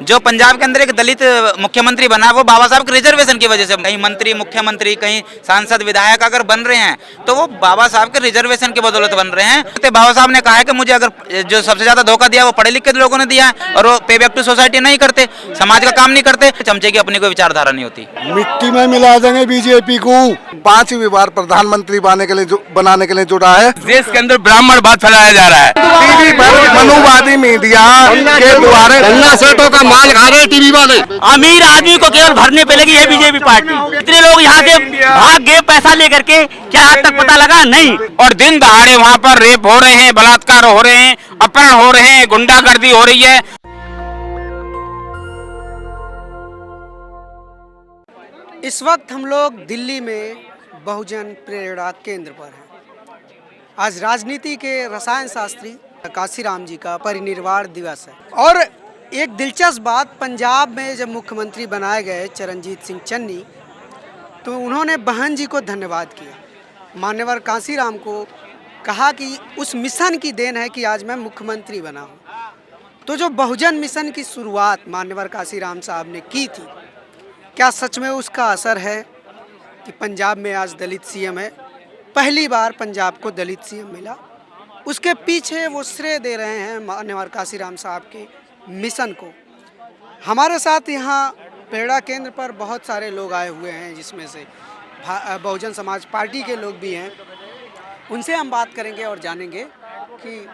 जो पंजाब के अंदर एक दलित मुख्यमंत्री बना वो बाबा साहब के रिजर्वेशन की वजह से। कहीं मंत्री, मुख्यमंत्री, कहीं सांसद, विधायक अगर बन रहे हैं तो वो बाबा साहब के रिजर्वेशन की बदौलत बन रहे हैं। तो बाबा साहब ने कहा है कि मुझे अगर जो सबसे ज्यादा धोखा दिया वो पढ़े लिखे लोगों ने दिया है, और वो पे बैक टू सोसाइटी नहीं करते, समाज का काम नहीं करते, चमचे की अपनी कोई विचारधारा नहीं होती। मिट्टी में मिला देंगे बीजेपी को। 5वीं बार प्रधानमंत्री बनाने के लिए जुड़ा है। देश के अंदर ब्राह्मणवाद फैलाया जा रहा है। टीवी पर मनुवादी मीडिया के द्वारा गन्ना सेठों का माल खा रहे टीवी वाले। अमीर आदमी को केवल भरने पे लगी है बीजेपी पार्टी। इतने लोग यहाँ से भाग गए पैसा लेकर के, क्या आज तक पता लगा? नहीं। और दिन दहाड़े वहाँ पर रेप हो रहे हैं, बलात्कार हो रहे हैं, अपहरण हो रहे हैं, गुंडागर्दी हो रही है। इस वक्त हम लोग दिल्ली में बहुजन प्रेरणा केंद्र पर हैं। आज राजनीति के रसायन शास्त्री काशीराम जी का परिनिर्वाण दिवस है। और एक दिलचस्प बात, पंजाब में जब मुख्यमंत्री बनाए गए चरणजीत सिंह चन्नी, तो उन्होंने बहन जी को धन्यवाद किया। मान्यवर काशीराम को कहा कि उस मिशन की देन है कि आज मैं मुख्यमंत्री बना हूँ। तो जो बहुजन मिशन की शुरुआत मान्यवर काशीराम साहब ने की थी, क्या सच में उसका असर है कि पंजाब में आज दलित सीएम है? पहली बार पंजाब को दलित सीएम मिला। उसके पीछे वो श्रेय दे रहे हैं मान्यवर काशीराम साहब के मिशन को। हमारे साथ यहाँ प्रेरणा केंद्र पर बहुत सारे लोग आए हुए हैं, जिसमें से बहुजन समाज पार्टी के लोग भी हैं। उनसे हम बात करेंगे और जानेंगे कि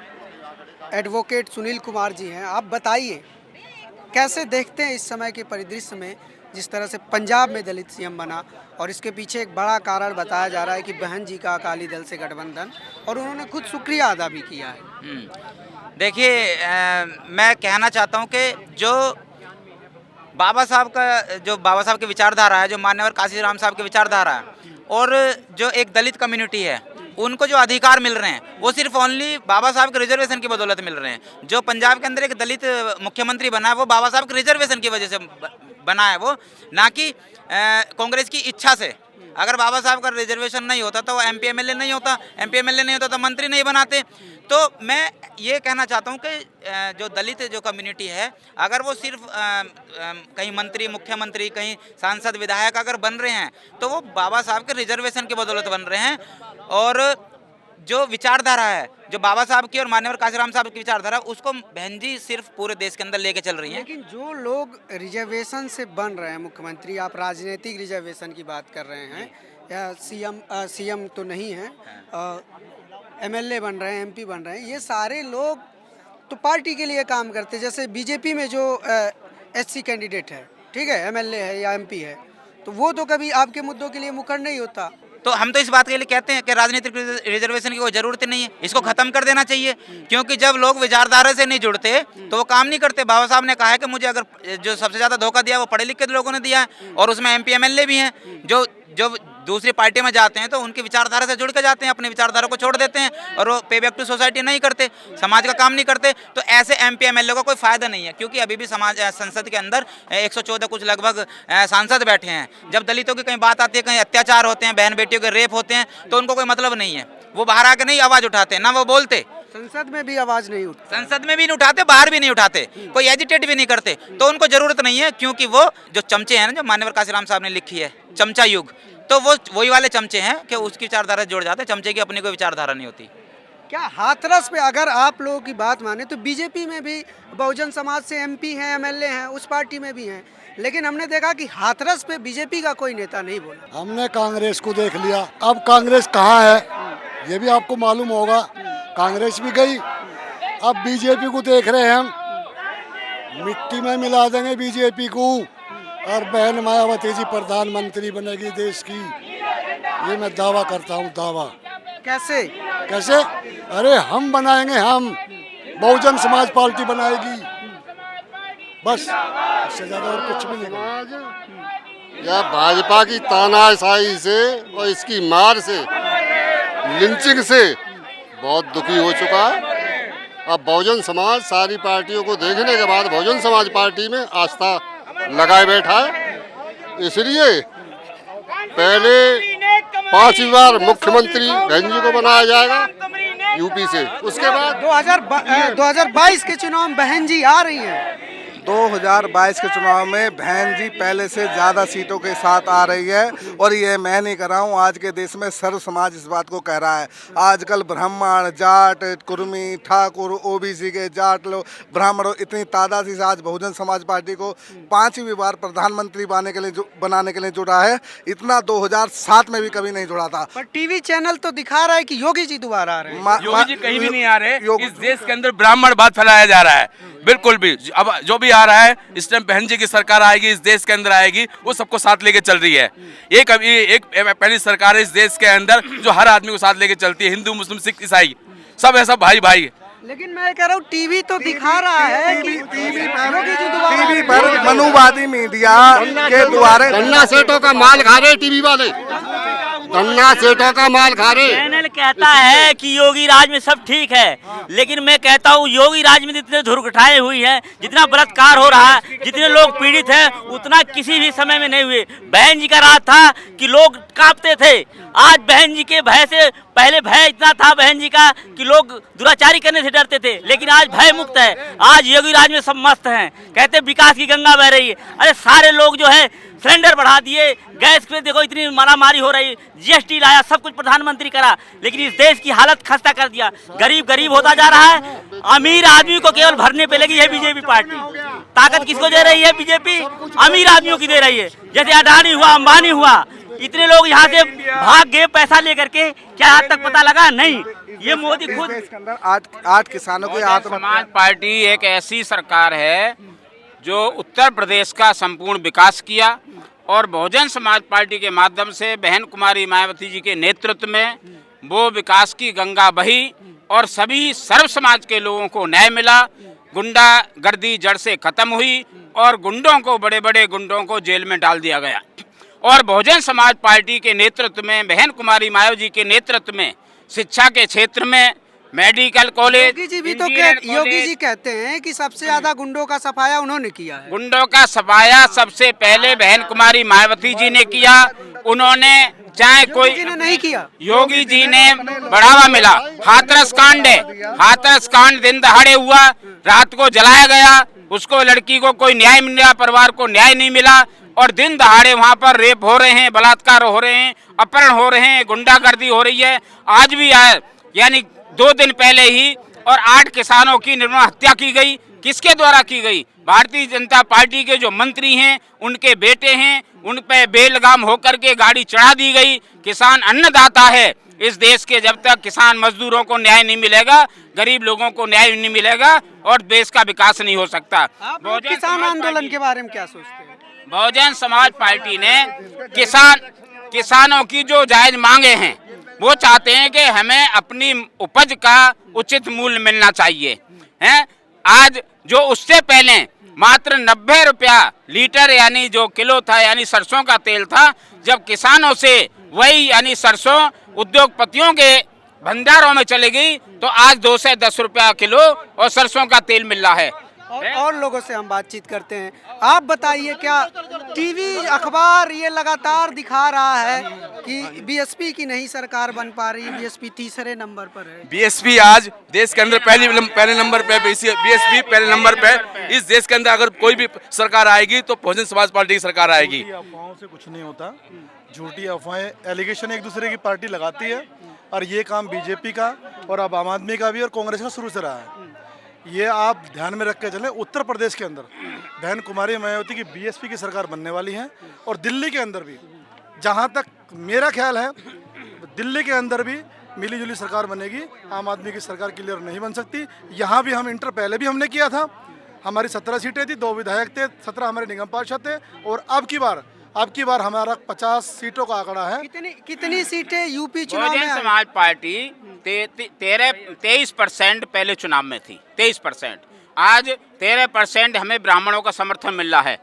एडवोकेट सुनील कुमार जी हैं। आप बताइए कैसे देखते हैं इस समय के परिदृश्य में जिस तरह से पंजाब में दलित सीएम बना, और इसके पीछे एक बड़ा कारण बताया जा रहा है कि बहन जी का अकाली दल से गठबंधन, और उन्होंने खुद शुक्रिया अदा भी किया है। देखिए, मैं कहना चाहता हूँ कि जो बाबा साहब की विचारधारा है, जो मान्यवर काशीराम साहब की विचारधारा है, और जो एक दलित कम्युनिटी है, उनको जो अधिकार मिल रहे हैं वो सिर्फ ओनली बाबा साहब के रिजर्वेशन की बदौलत मिल रहे हैं। जो पंजाब के अंदर एक दलित मुख्यमंत्री बना है वो बाबा साहब के रिजर्वेशन की वजह से बना है, वो ना कि कांग्रेस की इच्छा से। अगर बाबा साहब का रिजर्वेशन नहीं होता तो एमपी एमएलए नहीं होता, एमपी एमएलए नहीं होता तो मंत्री नहीं बनाते। तो मैं ये कहना चाहता हूँ कि जो दलित जो कम्युनिटी है, अगर वो सिर्फ कहीं मंत्री, मुख्यमंत्री, कहीं सांसद, विधायक अगर बन रहे हैं तो वो बाबा साहब के रिजर्वेशन की बदौलत बन रहे हैं। और जो विचारधारा है, जो बाबा साहब की और मान्यवर काशीराम साहब की विचारधारा, उसको बहन जी सिर्फ पूरे देश के अंदर लेके चल रही हैं। लेकिन जो लोग रिजर्वेशन से बन रहे हैं मुख्यमंत्री, आप राजनीतिक रिजर्वेशन की बात कर रहे हैं, या सीएम तो नहीं है, एमएलए बन रहे हैं, एमपी बन रहे हैं, ये सारे लोग तो पार्टी के लिए काम करते हैं। जैसे बीजेपी में जो एससी कैंडिडेट है, ठीक है, एमएलए है या एमपी है, तो वो तो कभी आपके मुद्दों के लिए मुखर नहीं होता। तो हम तो इस बात के लिए कहते हैं कि राजनीतिक रिजर्वेशन की कोई जरूरत नहीं है, इसको खत्म कर देना चाहिए। क्योंकि जब लोग विचारधारा से नहीं जुड़ते तो वो काम नहीं करते। बाबा साहब ने कहा है कि मुझे अगर जो सबसे ज्यादा धोखा दिया वो पढ़े लिखे लोगों ने दिया है, और उसमें एमपी एमएलए भी हैं जो दूसरी पार्टी में जाते हैं तो उनकी विचारधारा से जुड़ के जाते हैं, अपनी विचारधारा को छोड़ देते हैं, और वो पे बैक टू सोसाइटी नहीं करते, समाज का काम नहीं करते। तो ऐसे एमपी एमएलए का कोई फायदा नहीं है, क्योंकि अभी भी संसद के अंदर 114 कुछ लगभग सांसद बैठे हैं। जब दलितों की कहीं बात आती है, कहीं अत्याचार होते हैं, बहन बेटियों के रेप होते हैं, तो उनको कोई मतलब नहीं है। वो बाहर आके नहीं आवाज उठाते, ना वो बोलते, संसद में भी आवाज नहीं उठती, संसद में भी नहीं उठाते, बाहर भी नहीं उठाते, कोई एजिटेट भी नहीं करते। तो उनको जरूरत नहीं है, क्योंकि वो जो चमचे हैं ना, जो मान्यवर काशीराम साहब ने लिखी है चमचा युग, तो वो वही वाले चमचे हैं कि उसकी विचारधारा से जुड़ जाते हैं। चमचे की अपनी कोई विचारधारा नहीं होती। क्या हाथरस पे अगर आप लोगों की बात माने तो बीजेपी में भी बहुजन समाज से एमपी हैं, एमएलए हैं, उस पार्टी में भी हैं, लेकिन हमने देखा कि हाथरस पे बीजेपी का कोई नेता नहीं बोला। हमने कांग्रेस को देख लिया, अब कांग्रेस कहाँ है ये भी आपको मालूम होगा। कांग्रेस भी गई, अब बीजेपी को देख रहे हैं हम। मिट्टी में मिला देंगे बीजेपी को, और बहन मायावती जी प्रधानमंत्री बनेगी देश की, ये मैं दावा करता हूँ। दावा कैसे? अरे हम बनाएंगे, हम बहुजन समाज पार्टी बनाएगी, बस इससे ज्यादा और कुछ भी नहीं। यह भाजपा की तानाशाही से और इसकी मार से, लिंचिंग से बहुत दुखी हो चुका है। अब बहुजन समाज सारी पार्टियों को देखने के बाद बहुजन समाज पार्टी में आस्था लगाए बैठा है। इसलिए पहले 5वीं बार मुख्यमंत्री बहन जी को बनाया जाएगा यूपी से, उसके बाद 2022 के चुनाव में बहन जी आ रही हैं। 2022 के चुनाव में बहन जी पहले से ज़्यादा सीटों के साथ आ रही है और ये मैं नहीं कर रहा हूँ, आज के देश में सर्व समाज इस बात को कह रहा है। आजकल ब्राह्मण, जाट, कुर्मी, ठाकुर, ओबीसी के जाट लोग, ब्राह्मण इतनी तादाद से आज बहुजन समाज पार्टी को 5वीं बार प्रधानमंत्री बनाने के लिए जुड़ा है। इतना 2007 में भी कभी नहीं जुड़ा था। पर टीवी चैनल तो दिखा रहा है कि योगी जी दोबारा आ रहे हैं। योगी जी कहीं भी नहीं आ रहे। इस देश के अंदर ब्राह्मणवाद फैलाया जा रहा है, बिल्कुल भी। अब जो भी आ रहा है इस टाइम बहन जी की सरकार आएगी, इस देश के अंदर आएगी, वो सबको साथ लेके चल रही है। एक पहली सरकार है इस देश के अंदर जो हर आदमी को साथ लेके चलती है, हिंदू, मुस्लिम, सिख, ईसाई, सब है, सब भाई भाई। लेकिन मैं कह रहा हूँ टीवी तो दिखा रहा है कि टीवी पर मनुवादी मीडिया के द्वारा गन्ना सेठों का माल खा रहे टीवी वाले, गन्ना सेठों का माल खा रहे। चैनल कहता है कि योगी राज में सब ठीक है, लेकिन मैं कहता हूँ योगी राज में जितने दुर्घटनाएं हुई हैं, जितना बलात्कार हो रहा है, जितने लोग पीड़ित हैं, उतना किसी भी समय में नहीं हुए। बहन जी का राज था कि लोग कांपते थे। आज बहन जी के भय से, पहले भय इतना था बहन जी का कि लोग दुराचारी करने से डरते थे, लेकिन आज भय मुक्त है। आज योगी राज में सब मस्त हैं, कहते विकास की गंगा बह रही है। अरे सारे लोग जो है सिलेंडर बढ़ा दिए, गैस पे देखो इतनी मारामारी हो रही, जीएसटी लाया, सब कुछ प्रधानमंत्री करा, लेकिन इस देश की हालत खस्ता कर दिया। गरीब गरीब होता जा रहा है, अमीर आदमी को केवल भरने पे लगी है बीजेपी पार्टी। ताकत किसको दे रही है बीजेपी? अमीर आदमियों की दे रही है। जैसे अडानी हुआ, अंबानी हुआ, इतने लोग यहाँ से भाग गए पैसा लेकर के, क्या आज तक पता लगा? नहीं। ये मोदी खुद आठ किसानों को समाज पार्टी एक ऐसी सरकार है जो उत्तर प्रदेश का संपूर्ण विकास किया और बहुजन समाज पार्टी के माध्यम से बहन कुमारी मायावती जी के नेतृत्व में वो विकास की गंगा बही और सभी सर्व समाज के लोगों को न्याय मिला। गुंडागर्दी जड़ से खत्म हुई और गुंडों को, बड़े बड़े गुंडों को जेल में डाल दिया गया। और बहुजन समाज पार्टी के नेतृत्व में, बहन कुमारी मायावती जी के नेतृत्व में शिक्षा के क्षेत्र में मेडिकल कॉलेज, योगी जी भी तो योगी जी कहते हैं कि सबसे ज्यादा गुंडों का सफाया उन्होंने किया है। गुंडों का सफाया सबसे पहले बहन कुमारी मायावती जी ने किया। उन्होंने चाहे कोई योगी जी ने नहीं किया, योगी जी ने बढ़ावा मिला। हाथरस कांड है, हाथरस कांड दिन दहाड़े हुआ, रात को जलाया गया, उसको लड़की को कोई न्याय मिला, परिवार को न्याय नहीं मिला और दिन दहाड़े वहाँ पर रेप हो रहे हैं, बलात्कार हो रहे हैं, अपहरण हो रहे हैं, गुंडागर्दी हो रही है। आज भी आए, यानी 2 दिन पहले ही और 8 किसानों की निर्मम हत्या की गई। किसके द्वारा की गई? भारतीय जनता पार्टी के जो मंत्री हैं, उनके बेटे हैं, उन पे बेलगाम होकर के गाड़ी चढ़ा दी गई। किसान अन्नदाता है इस देश के। जब तक किसान मजदूरों को न्याय नहीं मिलेगा, गरीब लोगों को न्याय नहीं मिलेगा और देश का विकास नहीं हो सकता। आप लोग किसान आंदोलन के बारे में क्या सोचते हैं? बहुजन समाज पार्टी ने किसानों की जो जायज मांगे हैं, वो चाहते हैं कि हमें अपनी उपज का उचित मूल्य मिलना चाहिए हैं। आज जो उससे पहले मात्र 90 रुपया लीटर यानी जो किलो था, यानी सरसों का तेल था, जब किसानों से वही यानी सरसों उद्योगपतियों के भंडारों में चली गई तो आज 2 से 10 रुपया किलो और सरसों का तेल मिल रहा है। और लोगों से हम बातचीत करते हैं। आप बताइए, क्या टीवी अखबार ये लगातार दिखा रहा है कि बीएसपी की नहीं सरकार बन पा रही, बीएसपी तीसरे नंबर पर है? बीएसपी आज देश के अंदर पहले नंबर पे, बीएसपी पहले नंबर पे। इस देश के अंदर अगर कोई भी सरकार आएगी तो बहुजन समाज पार्टी की सरकार आएगी। अफवाहों से कुछ नहीं होता, झूठी अफवाहें, एलिगेशन एक दूसरे की पार्टी लगाती है और ये काम बीजेपी का और अब आम आदमी का भी और कांग्रेस का शुरू से रहा है। ये आप ध्यान में रख के चलें। उत्तर प्रदेश के अंदर बहन कुमारी मायावती की बीएसपी की सरकार बनने वाली है और दिल्ली के अंदर भी, जहां तक मेरा ख्याल है, दिल्ली के अंदर भी मिली जुली सरकार बनेगी। आम आदमी की सरकार क्लियर नहीं बन सकती। यहाँ भी हम इंटर पहले भी हमने किया था, हमारी 17 सीटें थी, 2 विधायक थे, 17 हमारे निगम पार्षद थे और अब की बार हमारा 50 सीटों का आंकड़ा है। कितनी सीटें यूपी चुनाव में? बहुजन समाज पार्टी 23% पहले चुनाव में थी, 23%। आज 13% हमें ब्राह्मणों का समर्थन मिल रहा है,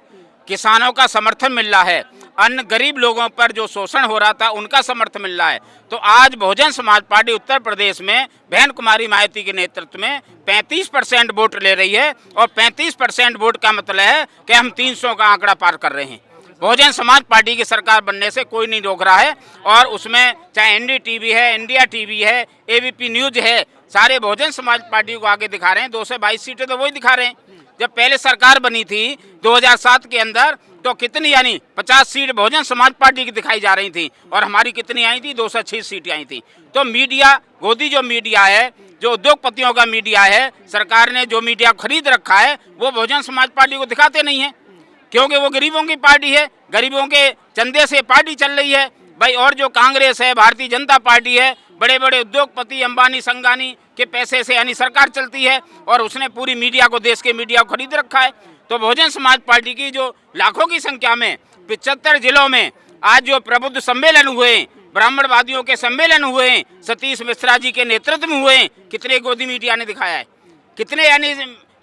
किसानों का समर्थन मिल रहा है, अन्य गरीब लोगों पर जो शोषण हो रहा था उनका समर्थन मिल रहा है। तो आज बहुजन समाज पार्टी उत्तर प्रदेश में बहन कुमारी मायावती के नेतृत्व में 35% वोट ले रही है और 35% वोट का मतलब है कि हम 300 का आंकड़ा पार कर रहे हैं। बहुजन समाज पार्टी की सरकार बनने से कोई नहीं रोक रहा है और उसमें चाहे एनडीटीवी है, इंडिया टीवी है, एबीपी न्यूज है, सारे बहुजन समाज पार्टी को आगे दिखा रहे हैं। 222 सीटें तो वही दिखा रहे हैं। जब पहले सरकार बनी थी 2007 के अंदर, तो कितनी यानी 50 सीट बहुजन समाज पार्टी की दिखाई जा रही थी और हमारी कितनी आई थी? 206 सीटें आई थी। तो मीडिया, गोदी जो मीडिया है, जो उद्योगपतियों का मीडिया है, सरकार ने जो मीडिया खरीद रखा है, वो बहुजन समाज पार्टी को दिखाते नहीं है, क्योंकि वो गरीबों की पार्टी है, गरीबों के चंदे से पार्टी चल रही है भाई। और जो कांग्रेस है, भारतीय जनता पार्टी है, बड़े बड़े उद्योगपति अंबानी संगानी के पैसे से यानी सरकार चलती है और उसने पूरी मीडिया को, देश के मीडिया को खरीद रखा है। तो बहुजन समाज पार्टी की जो लाखों की संख्या में 75 जिलों में आज जो प्रबुद्ध सम्मेलन हुए, ब्राह्मणवादियों के सम्मेलन हुए, सतीश मिश्रा जी के नेतृत्व में हुए, कितने गोदी मीडिया ने दिखाया है, कितने यानी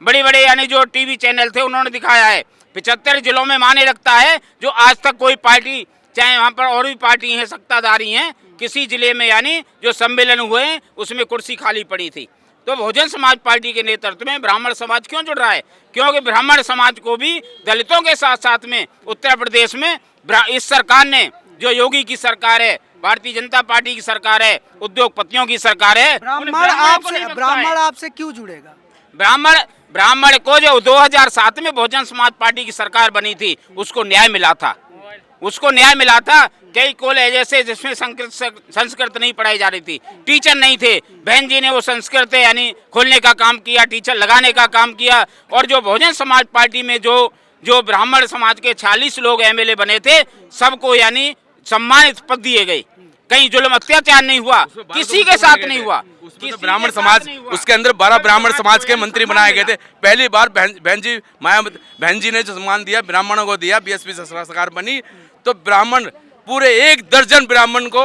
बड़े बड़े यानी जो टीवी चैनल थे उन्होंने दिखाया है। 75 जिलों में माने लगता है जो आज तक कोई पार्टी, चाहे वहाँ पर और भी पार्टी हैं सत्ताधारी हैं, किसी जिले में यानी जो सम्मेलन हुए उसमें कुर्सी खाली पड़ी थी। तो बहुजन समाज पार्टी के नेतृत्व में ब्राह्मण समाज क्यों जुड़ रहा है? क्योंकि ब्राह्मण समाज को भी दलितों के साथ साथ में उत्तर प्रदेश में इस सरकार ने, जो योगी की सरकार है, भारतीय जनता पार्टी की सरकार है, उद्योगपतियों की सरकार है, ब्राह्मण आपसे क्यों जुड़ेगा? ब्राह्मण को जो 2007 में बहुजन समाज पार्टी की सरकार बनी थी उसको न्याय मिला था, उसको न्याय मिला था। कई कॉलेज ऐसे जिसमें संस्कृत नहीं पढ़ाई जा रही थी, टीचर नहीं थे, बहन जी ने वो संस्कृत यानी खोलने का काम किया, टीचर लगाने का काम किया। और जो बहुजन समाज पार्टी में जो ब्राह्मण समाज के 46 लोग एमएलए बने थे, सबको यानी सम्मानित पद दिए गए, कहीं जुल्म अत्याचार नहीं हुआ, किसी के साथ नहीं हुआ। ब्राह्मण समाज, उसके अंदर 12 ब्राह्मण समाज के मंत्री बनाए गए थे। पहली बार बहन जी मायावती बहन जी ने जो सम्मान दिया ब्राह्मणों को दिया, बीएसपी सरकार बनी तो ब्राह्मण पूरे 1 दर्जन ब्राह्मण को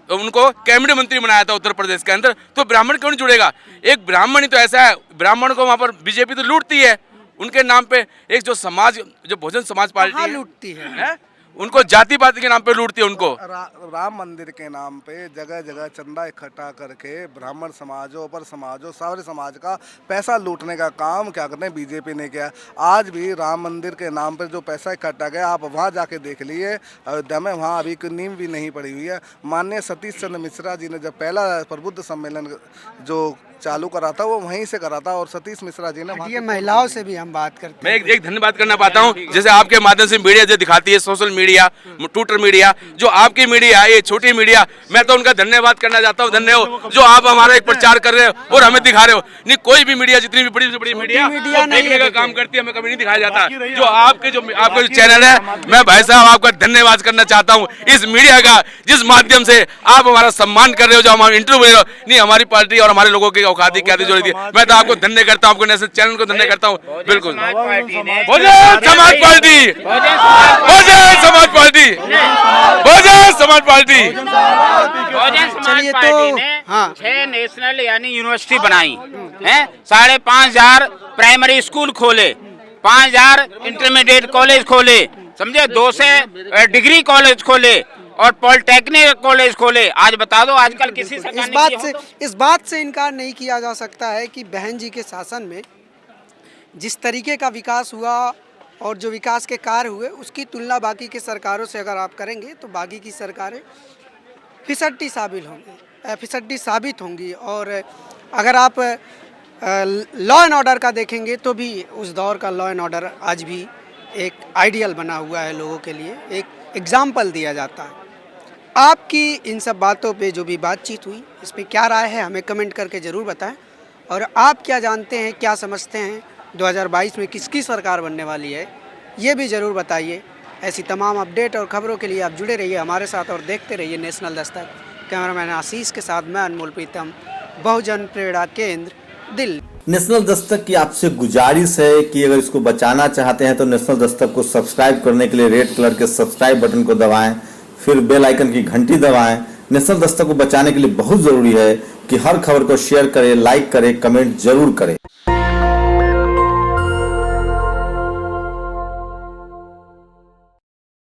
उनको कैबिनेट मंत्री बनाया था उत्तर प्रदेश के अंदर। तो ब्राह्मण क्यों नहीं जुड़ेगा? एक ब्राह्मण ही तो ऐसा है, ब्राह्मण को वहाँ पर बीजेपी तो लूटती है उनके नाम पे। एक जो समाज, जो बहुजन समाज पार्टी लूटती है, उनको जाति पाति के नाम पे लूटती है उनको। राम मंदिर के नाम पे जगह जगह चंदा इकट्ठा करके ब्राह्मण समाजों पर समाजों सारे समाज का पैसा लूटने का काम क्या करते हैं बीजेपी ने किया। आज भी राम मंदिर के नाम पर जो पैसा इकट्ठा गया, आप वहाँ जाके देख लिए अयोध्या में, वहाँ अभी कोई नींव भी नहीं पड़ी हुई है। माननीय सतीश चंद्र मिश्रा जी ने जब पहला प्रबुद्ध सम्मेलन जो चालू करा था वो वहीं से करा था और सतीश मिश्रा जी ने, ये महिलाओं से भी हम बात करते हैं। मैं एक धन्यवाद करना पाता हूँ, जैसे आपके माध्यम से मीडिया जो दिखाती है, सोशल मीडिया, ट्विटर मीडिया, जो आपकी मीडिया है, ये छोटी मीडिया, मैं तो उनका धन्यवाद करना चाहता हूँ। धन्यवाद जो आप हमारा एक प्रचार कर रहे हो और हमें दिखा रहे हो। नहीं, कोई भी मीडिया, जितनी भी बड़ी से बड़ी मीडिया देखने का काम करती है, हमें कभी नहीं दिखाया जाता। जो आपका जो चैनल है, मैं भाई साहब आपका धन्यवाद करना चाहता हूँ इस मीडिया का, जिस माध्यम से आप हमारा सम्मान कर रहे हो, जो हमारे इंटरव्यू नहीं, हमारी पार्टी और हमारे लोगों की औकात क्या जोड़ी थी। मैं तो आपको धन्य करता हूँ, आपको नेशनल चैनल को धन्य करता हूँ। बिल्कुल, Bahujan Samaj party, Bahujan Samaj party, Bahujan Samaj party, Bahujan Samaj party ने 6 नेशनल यानी यूनिवर्सिटी बनाई है, 5,500 प्राइमरी स्कूल खोले, 5,000 इंटरमीडिएट कॉलेज खोले, समझे, 200 डिग्री कॉलेज खोले और पॉलिटेक्निक कॉलेज खोले। आज बता दो, आजकल किसी इस बात से इनकार नहीं किया जा सकता है कि बहन जी के शासन में जिस तरीके का विकास हुआ और जो विकास के कार्य हुए, उसकी तुलना बाकी की सरकारों से अगर आप करेंगे तो बाकी की सरकारें फिसड्डी साबित होंगी। और अगर आप लॉ एंड ऑर्डर का देखेंगे तो भी उस दौर का लॉ एंड ऑर्डर आज भी एक आइडियल बना हुआ है, लोगों के लिए एक एग्जाम्पल दिया जाता है। आपकी इन सब बातों पे जो भी बातचीत हुई, इस पर क्या राय है हमें कमेंट करके ज़रूर बताएं। और आप क्या जानते हैं, क्या समझते हैं, 2022 में किसकी सरकार बनने वाली है, ये भी ज़रूर बताइए। ऐसी तमाम अपडेट और खबरों के लिए आप जुड़े रहिए हमारे साथ और देखते रहिए नेशनल दस्तक। कैमरामैन आशीष के साथ मैं अनमोल प्रीतम, बहुजन प्रेरणा केंद्र, दिल्ली। नेशनल दस्तक की आपसे गुजारिश है कि अगर इसको बचाना चाहते हैं तो नेशनल दस्तक को सब्सक्राइब करने के लिए रेड कलर के सब्सक्राइब बटन को दबाएं, फिर बेल आइकन की घंटी दबाएं। नेशनल दस्तक को बचाने के लिए बहुत जरूरी है कि हर खबर को शेयर करें, लाइक करें, कमेंट जरूर करें।